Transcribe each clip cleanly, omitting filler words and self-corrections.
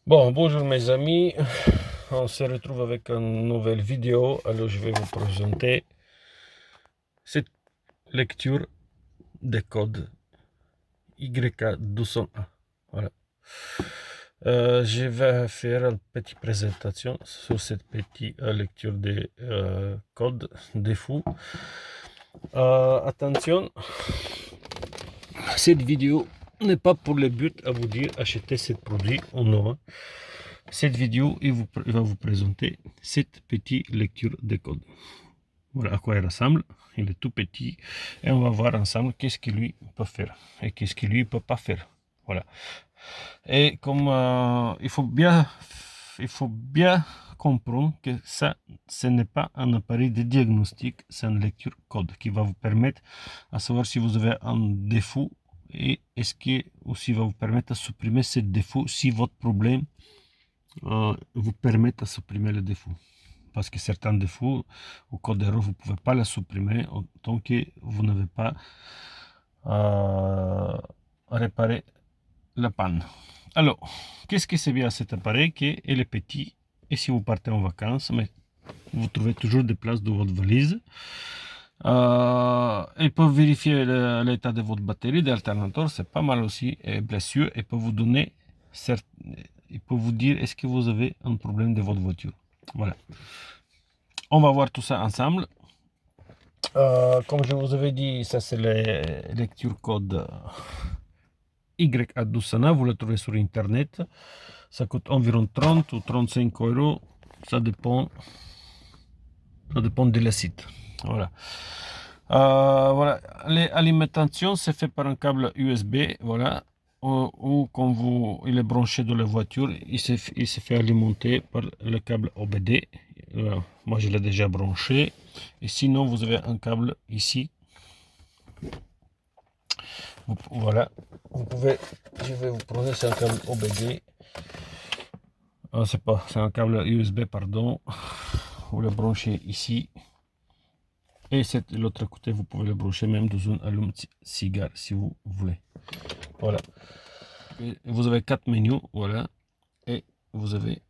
Bon, bonjour mes amis, on se retrouve avec une nouvelle vidéo. Alors je vais vous présenter cette lecture des codes YK201. Voilà. Je vais faire une petite présentation sur cette petite lecture des codes défauts. Attention, cette vidéo n'est pas pour le but à vous dire acheter ce produit ou non. Cette vidéo va vous présenter cette petite lecture de code. Voilà à quoi il ressemble. Il est tout petit et on va voir ensemble qu'est-ce qu'il lui peut faire et qu'est-ce qu'il lui peut pas faire. Voilà. Et comme il faut bien comprendre que ça, ce n'est pas un appareil de diagnostic, c'est une lecture code qui va vous permettre à savoir si vous avez un défaut et est-ce que aussi va vous permettre de supprimer ce défaut si votre problème vous permettent de supprimer le défaut. Parce que certains défauts au code erreur, vous ne pouvez pas les supprimer tant que vous n'avez pas réparé la panne. Alors, qu'est-ce que c'est bien cet appareil? Qu'il est petit et si vous partez en vacances, mais vous trouvez toujours des places dans votre valise. Il peut vérifier l'état de votre batterie d'alternateur, c'est pas mal aussi. Et bien sûr, il peut vous donner il peut vous dire est-ce que vous avez un problème de votre voiture. Voilà. On va voir tout ça ensemble. Comme je vous avais dit, ça c'est les lecture code YA12ANA. Vous le trouvez sur internet. Ça coûte environ 30 ou 35 euros. Ça dépend de la site. Voilà. Voilà. L'alimentation c'est fait par un câble USB. Voilà. Ou quand il est branché dans la voiture, il se fait alimenter par le câble OBD. Moi je l'ai déjà branché. Et sinon vous avez un câble ici. Voilà. Je vais vous prendre, c'est un câble OBD. C'est un câble USB, pardon. Vous le branchez ici. Et l'autre côté, vous pouvez le brancher même dans un allume-cigare si vous voulez. Voilà. Et vous avez 4 menus, voilà. Et vous avez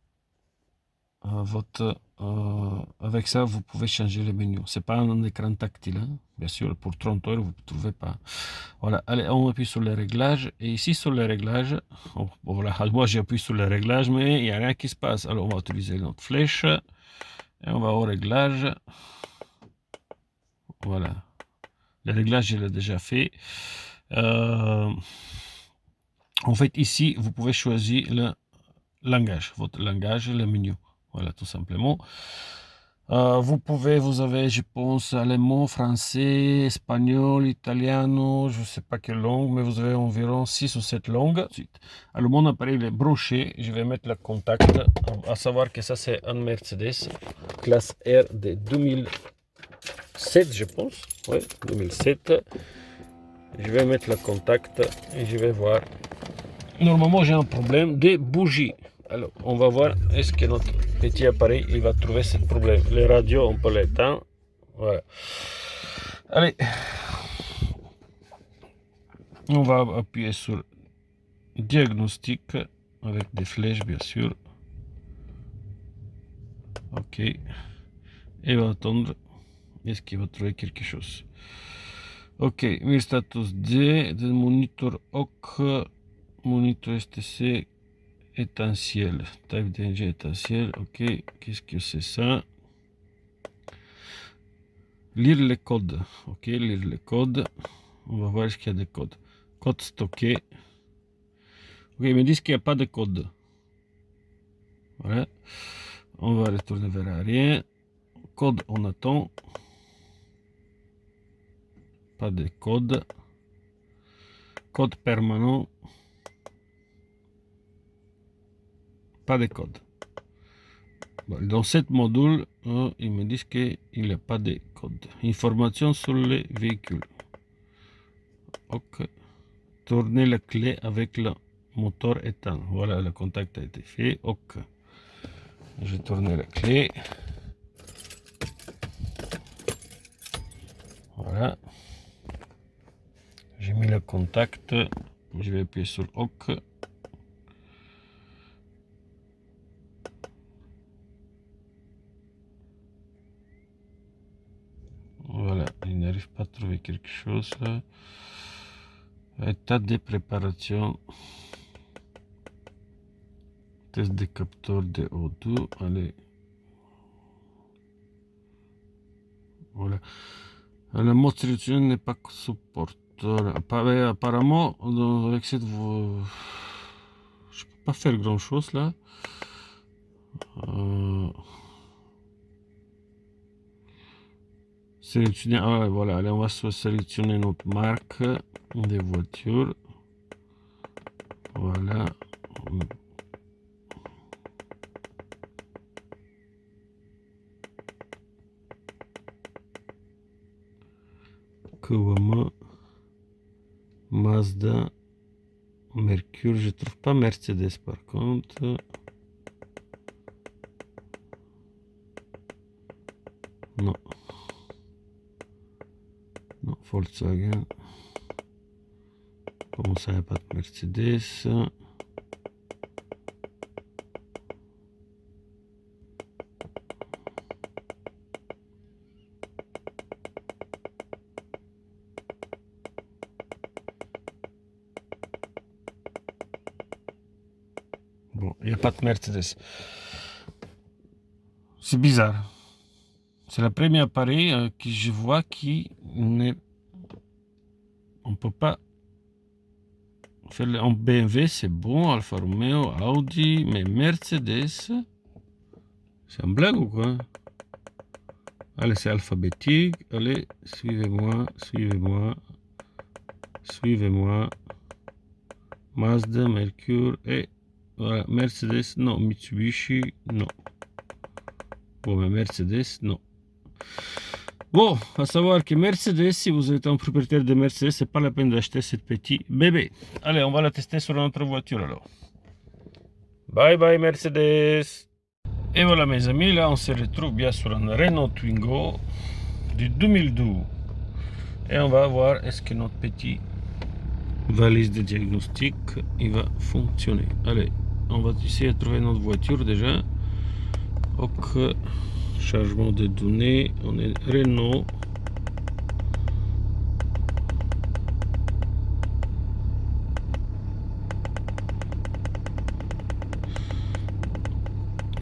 avec ça, vous pouvez changer les menus. C'est pas un écran tactile, hein. Bien sûr, pour 30 euros, vous ne trouvez pas. Voilà, allez, on appuie sur les réglages. Et ici, sur les réglages, voilà, moi j'appuie sur les réglages, mais il n'y a rien qui se passe. Alors, on va utiliser notre flèche. Et on va au réglage. Voilà. Le réglage, je l'ai déjà fait. En fait, ici, vous pouvez choisir le langage, votre langage, le menu. Voilà, tout simplement. Vous avez, je pense, allemand, français, espagnol, italien, je ne sais pas quelle langue, mais vous avez environ 6 ou 7 langues. Alors, mon appareil est broché, je vais mettre le contact, à savoir que ça, c'est un Mercedes, classe R de 2007, je pense. Oui, 2007. Je vais mettre le contact et je vais voir. Normalement, j'ai un problème de bougie. Alors, on va voir est-ce que notre petit appareil il va trouver ce problème. Les radios, on peut l'éteindre. Voilà. Allez. On va appuyer sur diagnostic avec des flèches, bien sûr. Ok. Et va attendre. Est-ce qu'il va trouver quelque chose? Ok. Mi status D. Monitor OK. Monitor STC. Étincelle. Type DNG étincelle. Ok. Qu'est-ce que c'est ça? Lire les codes. Ok. Lire les codes. On va voir ce qu'il y a des codes. Code stocké. Ok. Ils me disent qu'il n'y a pas de code. Voilà. On va retourner vers rien. Code, on attend. Pas de code. Code permanent. Pas de code. Bon, dans cette module, ils me disent qu'il n'y a pas de code. Information sur les véhicules. Ok. Tourner la clé avec le moteur éteint. Voilà, le contact a été fait. Ok. Je tourne la clé. Voilà. J'ai mis le contact. Je vais appuyer sur OK. pas trouvé quelque chose là. État de préparation. Test des capteurs de O2. Allez. Voilà. La mode sélectionnée n'est pas supportable. Apparemment, avec cette voie, je peux pas faire grand chose là. Sélectionner, ah, voilà, allez, on va sélectionner notre marque des voitures. Voilà. Kawama, Mazda, Mercure. Je trouve pas Mercedes par contre. Non. Non, Volkswagen. Comment ça, il n'y a pas de Mercedes? Bon, il n'y a pas de Mercedes. C'est bizarre. C'est le premier appareil que je vois qui n'est... On ne peut pas faire en BMW, c'est bon, Alfa Romeo, Audi, mais Mercedes, c'est un blague ou quoi? Allez, c'est alphabétique. Allez, suivez-moi, suivez-moi, suivez-moi. Mazda, Mercure et voilà, Mercedes, non, Mitsubishi, non. Bon, mais Mercedes, non. Bon, à savoir que Mercedes, si vous êtes un propriétaire de Mercedes, c'est pas la peine d'acheter cette petite bébé. Allez, on va la tester sur notre voiture alors. Bye bye Mercedes. Et voilà mes amis, là on se retrouve bien sur un Renault Twingo du 2012. Et on va voir est-ce que notre petit valise de diagnostic il va fonctionner. Allez, on va essayer de trouver notre voiture déjà. Ok, chargement de données, on est Renault.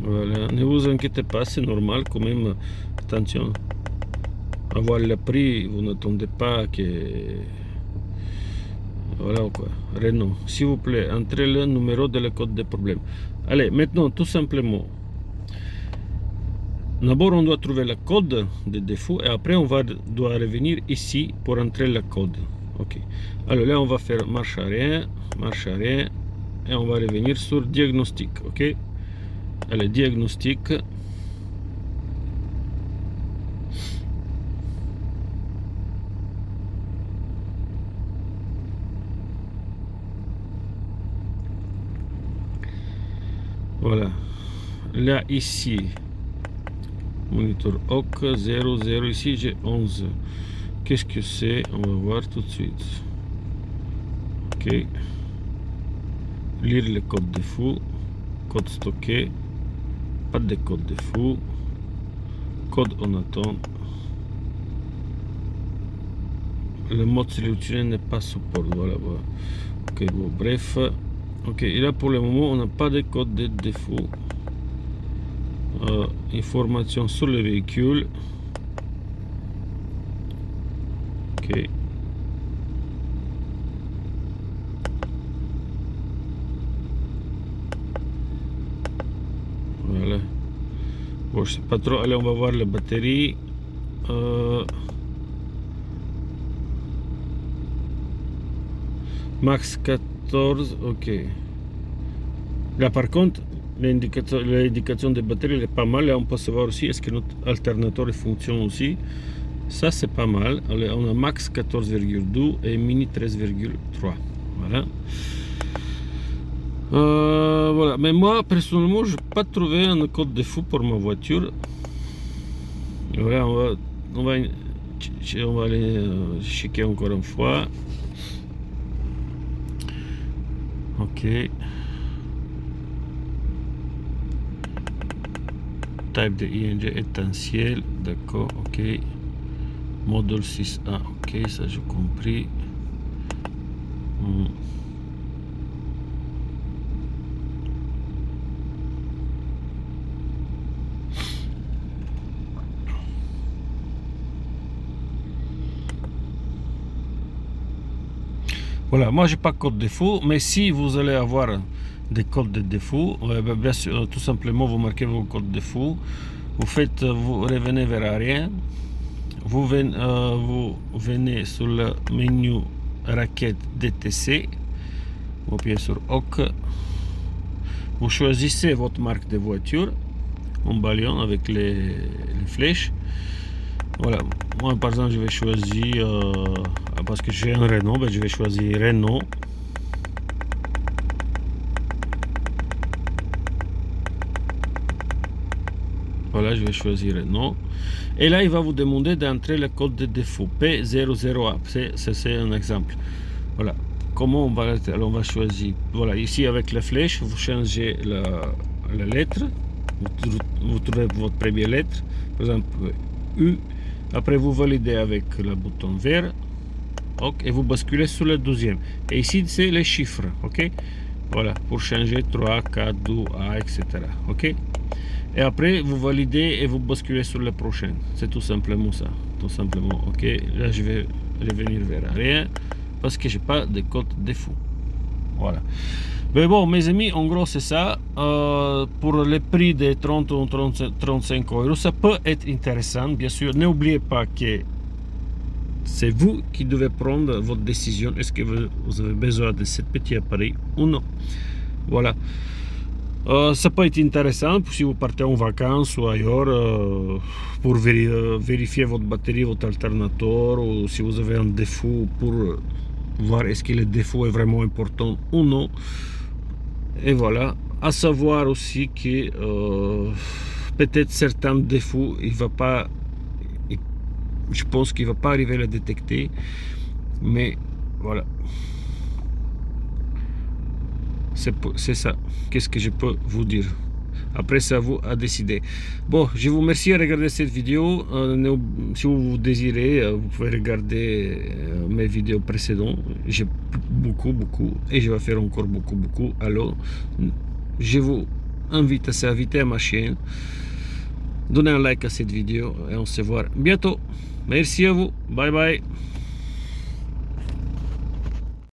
Voilà, ne vous inquiétez pas, c'est normal quand même. Attention, avoir le prix, vous n'attendez pas que... Voilà quoi, Renault. S'il vous plaît, entrez le numéro de la code de problème. Allez, maintenant, tout simplement, d'abord on doit trouver la code de défaut et après on doit revenir ici pour entrer la code. Ok. Alors là, on va faire marche arrière et on va revenir sur diagnostic. Ok. Allez, diagnostic. Voilà. Là, ici, moniteur OC 00. Ici, j'ai 11. Qu'est-ce que c'est? On va voir tout de suite. Ok. Lire le code défaut. Code stocké. Pas de code défaut. Code en attente. Le mode sélectionné n'est pas support. Voilà, voilà. Ok, bon, bref. Ok, et là pour le moment, on n'a pas de code de défaut. Information sur le véhicule. Ok. Voilà. Bon, je sais pas trop. Allez, on va voir la batterie. Max 14. Ok. Là, par contre, l'indication de batterie est pas mal. Là, on peut savoir aussi est-ce que notre alternateur fonctionne aussi. Ça, c'est pas mal. Allez, on a max 14,2 et mini 13,3. Voilà. Voilà. Mais moi, personnellement, je n'ai pas trouvé un code défaut pour ma voiture. Voilà, on va aller checker encore une fois. Ok. Type de ING étincelle, d'accord, ok. Module 6A, ok, ça j'ai compris. Voilà, moi j'ai pas de code défaut, mais si vous allez avoir des codes de défaut, bien sûr, tout simplement vous marquez vos codes défaut, vous revenez vers arrière, vous venez sur le menu raquette DTC, vous appuyez sur OK, vous choisissez votre marque de voiture en balayant avec les flèches. Voilà, moi par exemple je vais choisir, parce que j'ai un Renault, je vais choisir Renault. Voilà, je vais choisir Renault. Et là, il va vous demander d'entrer le code de défaut P00A. C'est un exemple. Voilà. Comment on va l'entrer? Alors, on va choisir. Voilà, ici avec la flèche, vous changez la lettre. Vous trouvez votre première lettre. Par exemple, U. Après, vous validez avec le bouton vert. Ok, et vous basculez sur le deuxième. Et ici, c'est les chiffres. Ok. Voilà, pour changer 3, 4, 2, A, etc. Ok. Et après, vous validez et vous basculez sur le prochain. C'est tout simplement ça. Tout simplement, ok. Là, je vais revenir vers arrière parce que j'ai pas de code défaut. Voilà. Mais bon, mes amis, en gros, c'est ça. Pour le prix de 30 ou 35 euros, ça peut être intéressant. Bien sûr, n'oubliez pas que c'est vous qui devez prendre votre décision. Est-ce que vous avez besoin de ce petit appareil ou non? Voilà. Ça peut être intéressant si vous partez en vacances ou ailleurs pour vérifier votre batterie, votre alternateur, ou si vous avez un défaut pour voir est-ce que le défaut est vraiment important ou non. Et voilà, à savoir aussi que peut-être certains défauts, je pense qu'il ne va pas arriver à le détecter, mais voilà. C'est ça. Qu'est-ce que je peux vous dire? Après, c'est à vous à décider. Bon, je vous remercie de regarder cette vidéo. Si vous désirez, vous pouvez regarder mes vidéos précédentes. J'ai beaucoup, et je vais faire encore beaucoup. Alors, je vous invite à s'inviter à ma chaîne. Donnez un like à cette vidéo et on se voit bientôt. Merci à vous. Bye bye.